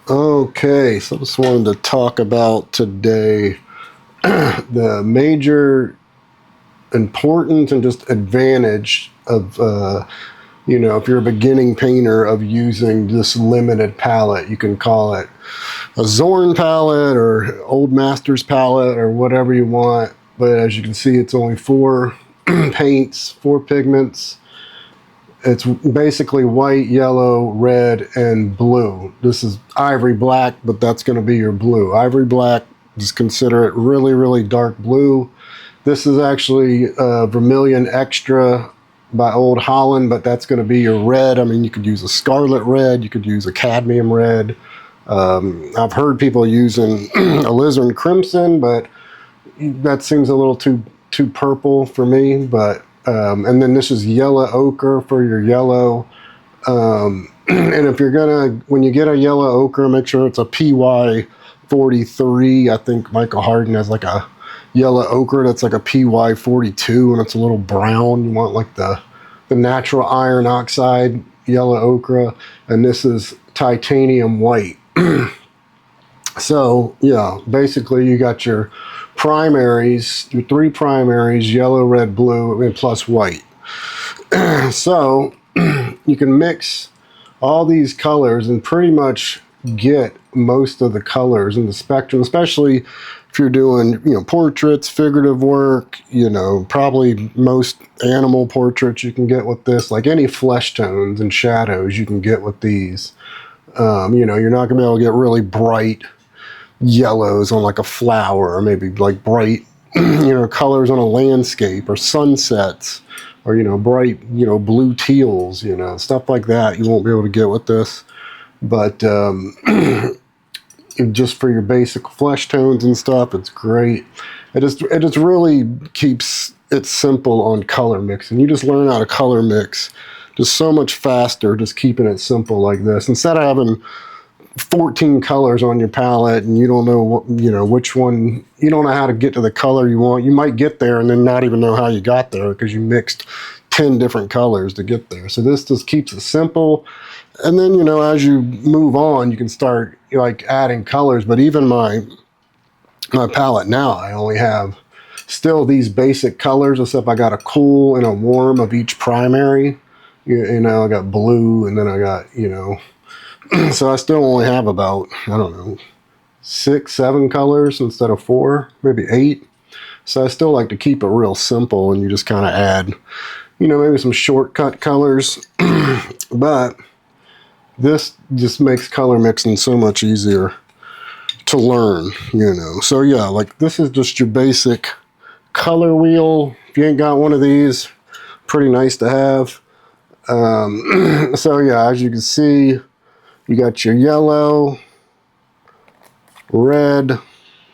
Okay, so I just wanted to talk about today the major importance and just advantage of, if you're a beginning painter, of using this limited palette. You can call it a Zorn palette or Old Masters palette or whatever you want. But as you can see, it's only four paints, four pigments. It's basically white, yellow, red, and blue. This is ivory black, but that's going to be your blue. Ivory black, just consider it really, really dark blue. This is actually Vermilion Extra by Old Holland, but that's going to be your red. I mean, you could use a scarlet red, you could use a cadmium red. I've heard people using alizarin crimson, but that seems a little too purple for me. But and then this is yellow ochre for your yellow. And if you're gonna, when you get a yellow ochre, make sure it's a PY 43. I think Michael Hardin has like a yellow ochre that's like a PY 42, and it's a little brown. You want like the natural iron oxide yellow ochre, and this is titanium white. So yeah, basically you got your primaries, your three primaries: yellow, red, blue, and plus white. So you can mix all these colors and pretty much get most of the colors in the spectrum, especially if you're doing, portraits, figurative work, probably most animal portraits you can get with this. Like any flesh tones and shadows you can get with these. You're not gonna be able to get really bright yellows on like a flower, or maybe like bright colors on a landscape or sunsets, or bright blue teals, stuff like that you won't be able to get with this. But just for your basic flesh tones and stuff, it's great. It just really keeps it simple on color mixing. You just learn how to color mix just so much faster just keeping it simple like this, instead of having 14 colors on your palette and you don't know which one, you don't know how to get to the color you want. You might get there and then not even know how you got there because you mixed 10 different colors to get there. So this just keeps it simple. And then, as you move on, you can start like adding colors. But even my palette now, I only have still these basic colors, except I got a cool and a warm of each primary. I got blue, and then I got, so I still only have about, I don't know, 6, 7 colors instead of 4, maybe 8. So I still like to keep it real simple, and you just kind of add, maybe some shortcut colors. But this just makes color mixing so much easier to learn, So yeah, like this is just your basic color wheel. If you ain't got one of these, pretty nice to have. So yeah, as you can see, you got your yellow, red,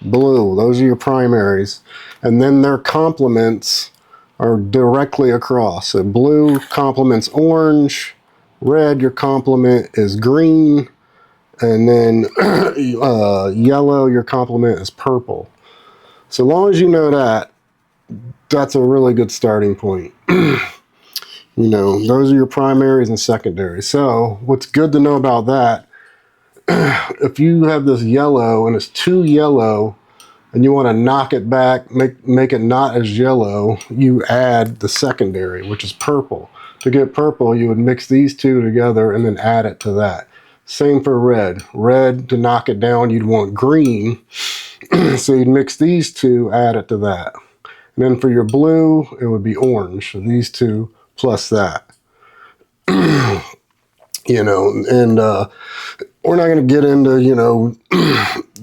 blue. Those are your primaries. And then their complements are directly across. So blue complements orange, red, your complement is green, and then yellow, your complement is purple. So long as you know that, that's a really good starting point. Those are your primaries and secondaries. So what's good to know about that, if you have this yellow and it's too yellow and you want to knock it back, make it not as yellow, you add the secondary, which is purple. To get purple, you would mix these two together and then add it to that. Same for red. Red, to knock it down, you'd want green. So you'd mix these two, add it to that. And then for your blue, it would be orange. So these two plus that. And we're not going to get into,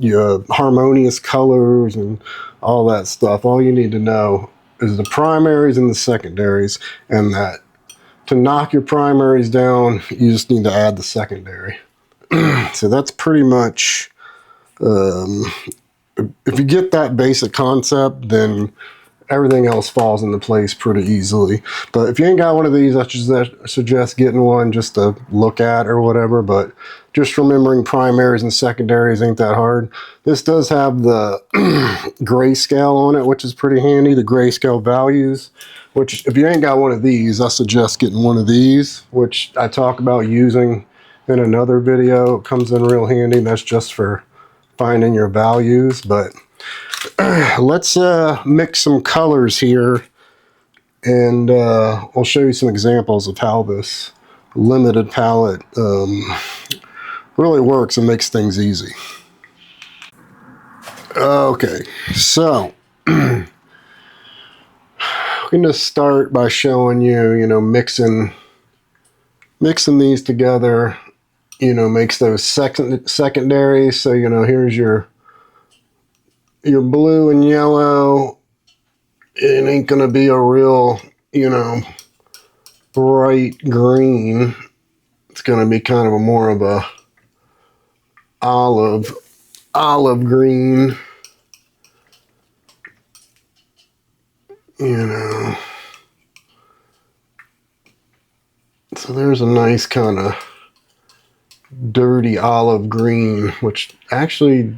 your harmonious colors and all that stuff. All you need to know is the primaries and the secondaries, and that to knock your primaries down, you just need to add the secondary. So that's pretty much, if you get that basic concept, then everything else falls into place pretty easily. But if you ain't got one of these, I suggest getting one just to look at or whatever. But just remembering primaries and secondaries ain't that hard. This does have the grayscale on it, which is pretty handy, the grayscale values. Which, if you ain't got one of these, I suggest getting one of these, which I talk about using in another video. It comes in real handy. That's just for finding your values. But let's mix some colors here, and I'll show you some examples of how this limited palette really works and makes things easy. Okay, so I'm going to start by showing you, mixing these together, makes those secondary. So, here's your blue and yellow. It ain't going to be a real, bright green. It's going to be kind of more of a olive green, So there's a nice kind of dirty olive green, which actually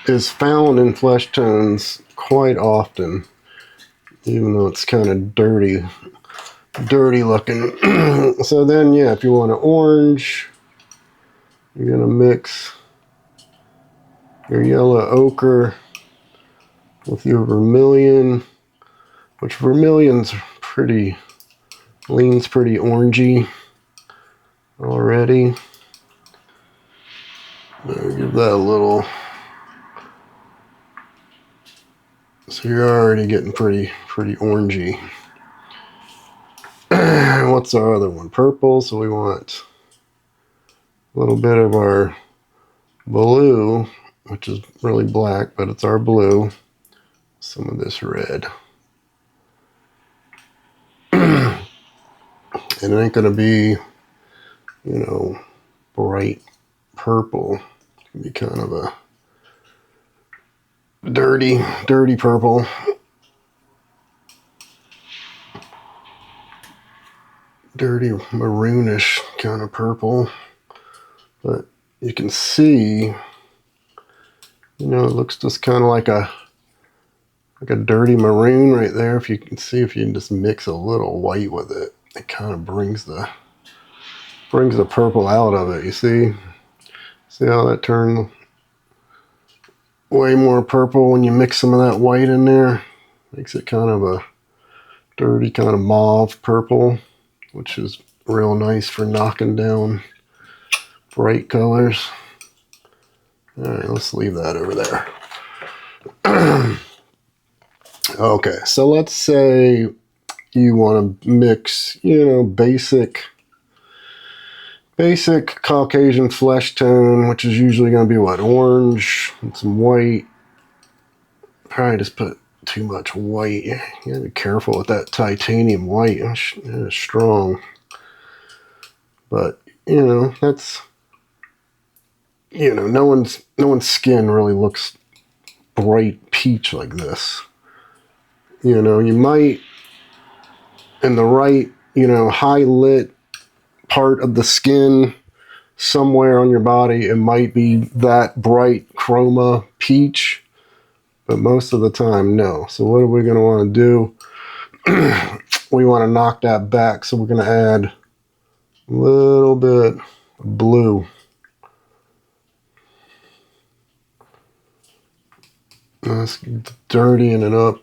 is found in flesh tones quite often, even though it's kind of dirty looking. So then, yeah, if you want an orange, you're going to mix your yellow ochre with your vermilion, which vermilion's leans pretty orangey already. I'll give that a little. So you're already getting pretty orangey. What's our other one? Purple. So we want a little bit of our blue, which is really black, but it's our blue. Some of this red. And it ain't going to be, bright purple. It's going to be kind of a dirty purple. Dirty maroonish kind of purple. But you can see, it looks just kind of like a dirty maroon right there. If you can see, if you can just mix a little white with it, it kind of brings the purple out of it. You see how that turned way more purple when you mix some of that white in there? Makes it kind of a dirty kind of mauve purple, which is real nice for knocking down bright colors. All right, let's leave that over there. Okay, so let's say you want to mix, basic Caucasian flesh tone, which is usually going to be what? Orange and some white. Probably just put too much white. You gotta be careful with that titanium white. It's strong. But, that's, no one's skin really looks bright peach like this. You might, in the right, high lit part of the skin somewhere on your body, it might be that bright chroma peach, but most of the time, no. So what are we going to want to do? We want to knock that back, so we're going to add a little bit of blue. That's dirtying it up.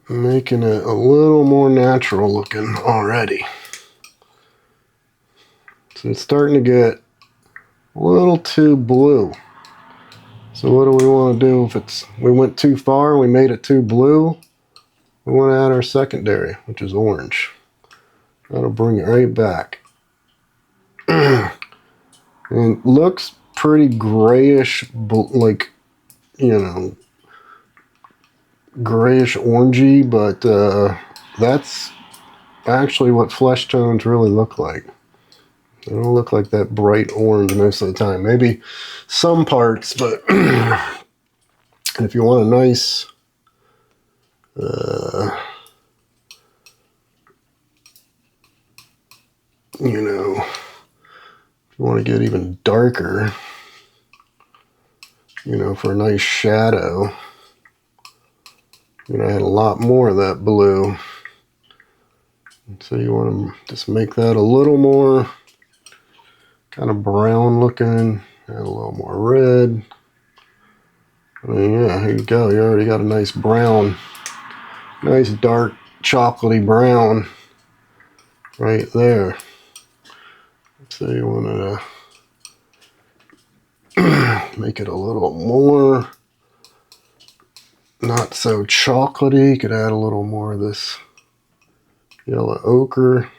Making it a little more natural looking already. So it's starting to get a little too blue. So what do we want to do if we went too far, we made it too blue? We want to add our secondary, which is orange. That'll bring it right back. And looks pretty grayish, like, grayish orangey, but that's actually what flesh tones really look like. They don't look like that bright orange most of the time. Maybe some parts, but if you want a nice if you want to get even darker, for a nice shadow, add a lot more of that blue. So you want to just make that a little more kind of brown looking, and a little more red. I mean, yeah, here you go. You already got a nice brown, nice dark chocolatey brown right there. So you want to make it a little more not so chocolatey. You could add a little more of this yellow ochre.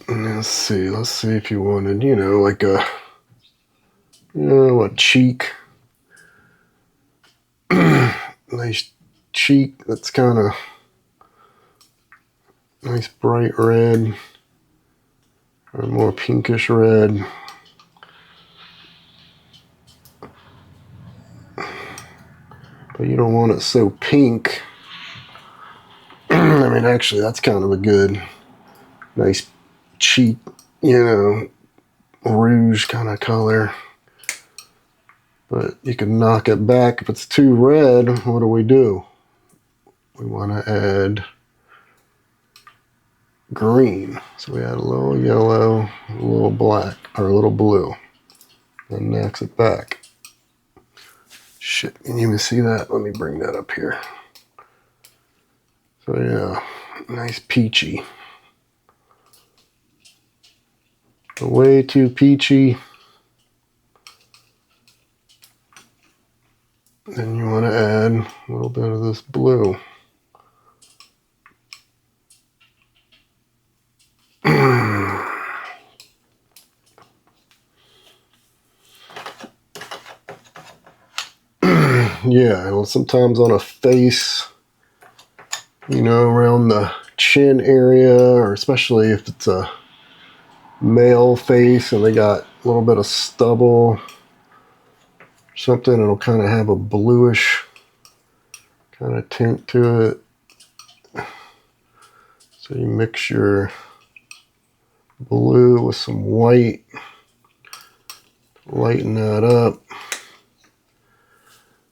And let's see if you wanted, you know, like a, you know, a cheek. Nice cheek that's kind of nice bright red or more pinkish red. But you don't want it so pink. I mean, actually, that's kind of a good, nice cheek, you know, rouge kind of color. But you can knock it back. If it's too red, what do? We want to add green. So we add a little yellow, a little black, or a little blue. And knocks it back. Shit, can you even see that? Let me bring that up here. So yeah, nice peachy. Way too peachy. Then you want to add a little bit of this blue. Yeah, and sometimes on a face, you know, around the chin area, or especially if it's a male face and they got a little bit of stubble or something, it'll kind of have a bluish kind of tint to it. So you mix your blue with some white, lighten that up.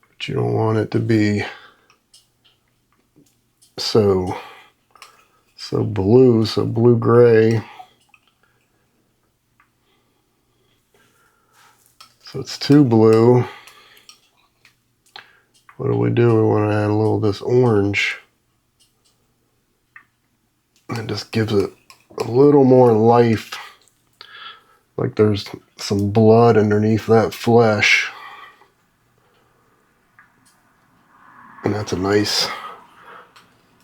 But you don't want it to be so blue-gray. So it's too blue. What do? We want to add a little of this orange. It just gives it a little more life. Like there's some blood underneath that flesh. And that's a nice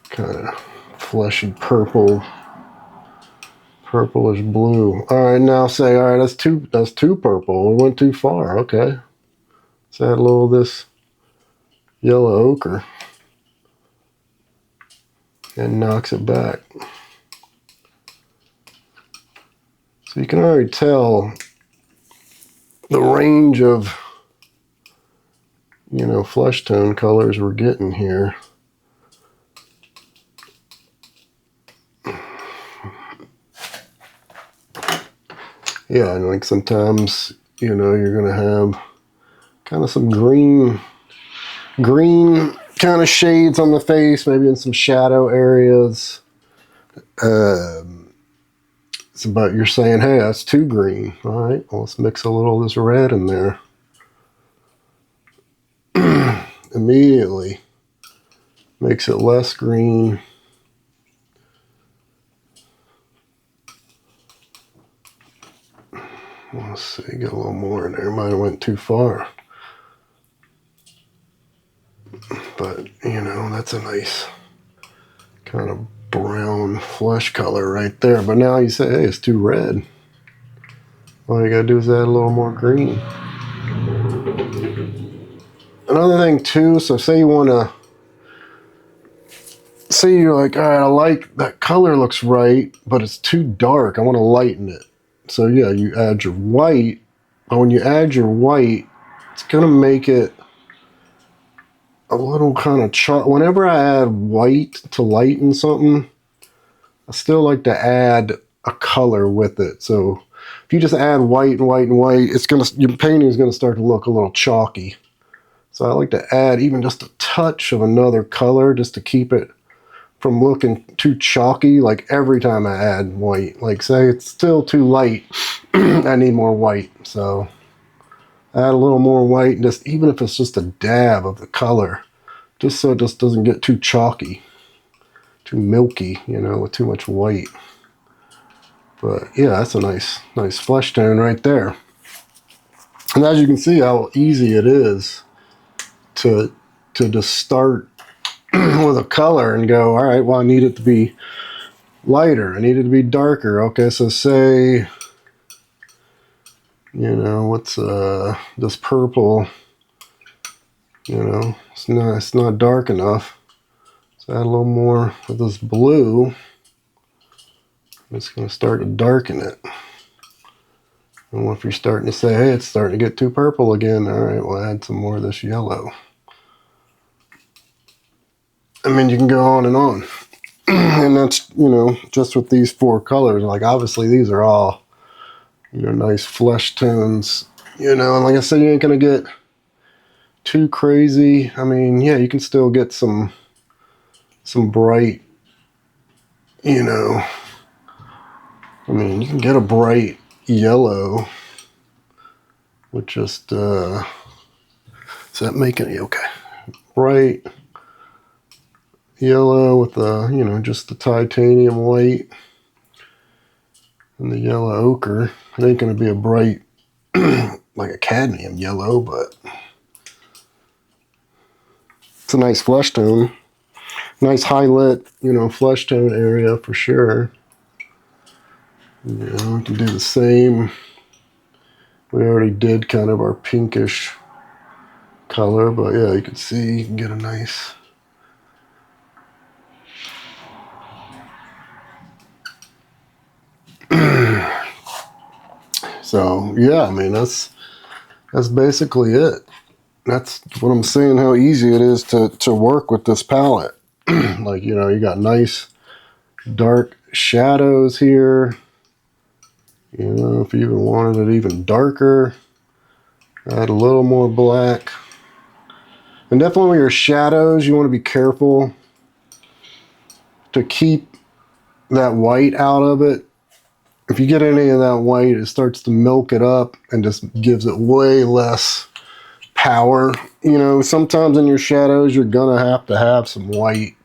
kind of fleshy purple, purplish blue. All right, now say, all right, that's too purple. We went too far. Okay, let's add a little of this yellow ochre and knocks it back. So you can already tell the range of, you know, flesh tone colors we're getting here. Yeah, and like sometimes, you know, you're gonna have kind of some green kind of shades on the face, maybe in some shadow areas. It's about, you're saying, hey, that's too green. All right, well, let's mix a little of this red in there. Immediately makes it less green. Let's see, get a little more in there. Might have went too far. But, you know, that's a nice kind of brown flesh color right there. But now you say, hey, it's too red. All you gotta do is add a little more green. Another thing too, so say you wanna, say you're like, all right, I like that color, looks right, but it's too dark. I want to lighten it. So yeah, you add your white. But when you add your white, it's gonna make it a little kind of whenever I add white to lighten something, I still like to add a color with it. So if you just add white and white and white, your painting is gonna start to look a little chalky. So I like to add even just a touch of another color just to keep it from looking too chalky, like every time I add white. Like say it's still too light, I need more white. So add a little more white, and just even if it's just a dab of the color, just so it just doesn't get too chalky, too milky, you know, with too much white. But yeah, that's a nice flesh tone right there. And as you can see how easy it is to just start with a color and go, all right, well, I need it to be lighter. I need it to be darker. Okay, so say, you know, what's this purple, you know, it's not dark enough. So add a little more of this blue. It's going to start to darken it. And if you're starting to say, hey, it's starting to get too purple again, all right, we'll add some more of this yellow. I mean, you can go on and on. And that's, you know, just with these four colors. Like, obviously, these are all, you know, nice flesh tones. You know, and like I said, you ain't going to get too crazy. I mean, yeah, you can still get some bright, you know, I mean, you can get a bright yellow with just, is that making it okay? Bright yellow with the, you know, just the titanium white and the yellow ochre. It ain't going to be a bright, like a cadmium yellow, but it's a nice flesh tone. Nice highlight, you know, flesh tone area for sure. You know, we can do the same. We already did kind of our pinkish color, but yeah, you can see, you can get a nice. So yeah, I mean, that's basically it. That's what I'm saying, how easy it is to work with this palette. Like, you know, you got nice dark shadows here. You know, if you even wanted it even darker, add a little more black. And definitely with your shadows, you want to be careful to keep that white out of it. If you get any of that white, it starts to milk it up and just gives it way less power. You know, sometimes in your shadows, you're gonna have to have some white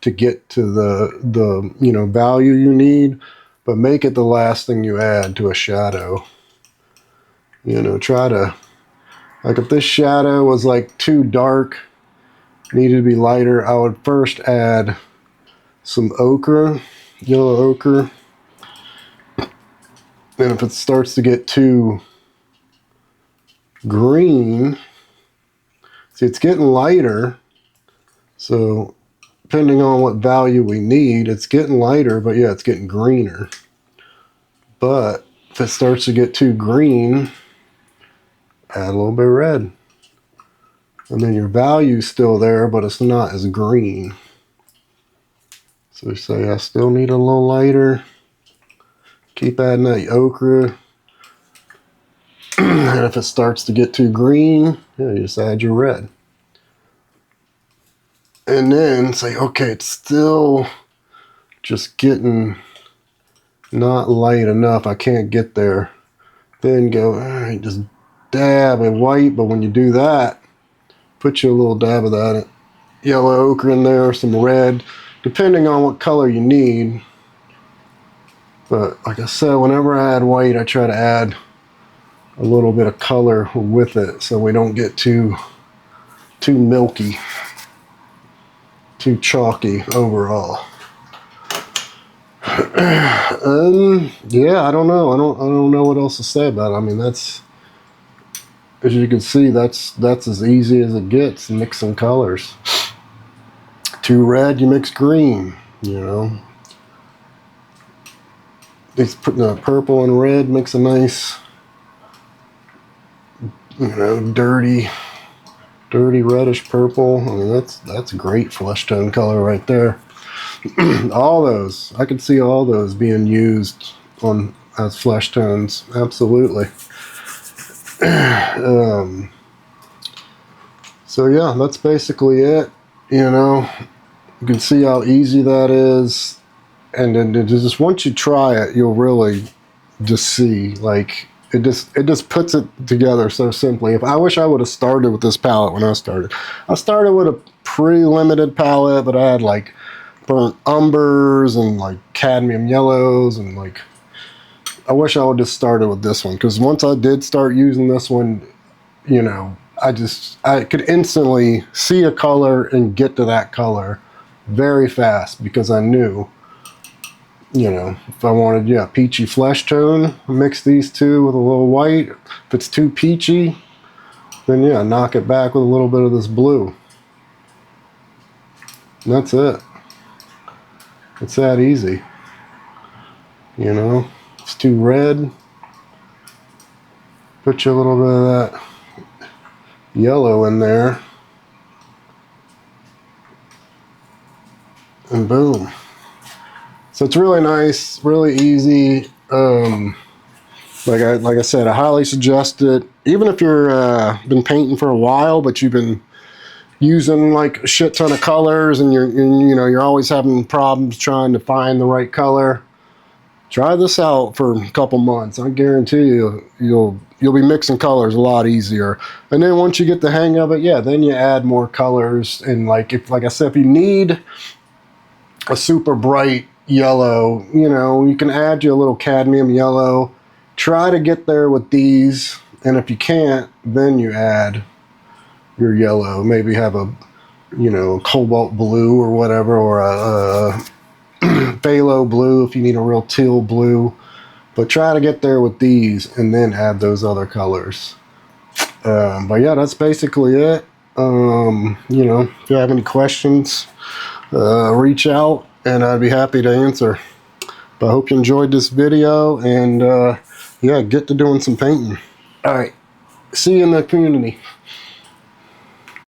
to get to the you know, value you need, but make it the last thing you add to a shadow. You know, try to, like if this shadow was like too dark, needed to be lighter, I would first add some ochre, yellow ochre. And if it starts to get too green, see, it's getting lighter, so depending on what value we need, it's getting lighter, but yeah, it's getting greener. But if it starts to get too green, add a little bit of red. And then your value's still there, but it's not as green. So say I still need a little lighter. Keep adding that ochre. And if it starts to get too green, yeah, you just add your red. And then say, okay, it's still just getting not light enough. I can't get there. Then go, all right, just dab in white. But when you do that, put you a little dab of that yellow ochre in there, some red, depending on what color you need. But like I said, whenever I add white, I try to add a little bit of color with it so we don't get too milky, too chalky overall. Yeah, I don't know. I don't know what else to say about it. I mean, that's, as you can see, that's as easy as it gets, mixing colors. Too red, you mix green, you know. It's putting a purple and red makes a nice, you know, dirty reddish purple. I mean, that's a great flesh tone color right there. All those, I could see all those being used on as flesh tones. Absolutely. So yeah, that's basically it. You know, you can see how easy that is. And then just once you try it, you'll really just see, like, it just puts it together so simply. If I wish I would have started with this palette when I started. I started with a pretty limited palette, but I had like burnt umbers and like cadmium yellows, and like I wish I would have started with this one, because once I did start using this one, you know, I could instantly see a color and get to that color very fast, because I knew, you know, if I wanted, yeah, peachy flesh tone, mix these two with a little white. If it's too peachy, then yeah, knock it back with a little bit of this blue. And that's it. It's that easy. You know, it's too red. Put you a little bit of that yellow in there. And boom. So it's really nice, really easy. Like I said, I highly suggest it. Even if you're been painting for a while, but you've been using like a shit ton of colors, and you're always having problems trying to find the right color, try this out for a couple months. I guarantee you'll be mixing colors a lot easier. And then once you get the hang of it, yeah, then you add more colors. And like I said, if you need a super bright yellow, you know, you can add you a little cadmium yellow. Try to get there with these, and if you can't, then you add your yellow. Maybe have a, you know, cobalt blue or whatever, or a phthalo blue if you need a real teal blue. But try to get there with these and then add those other colors. But yeah, that's basically it. You know, if you have any questions, reach out and I'd be happy to answer. But I hope you enjoyed this video, and yeah, get to doing some painting. All right, see you in the community.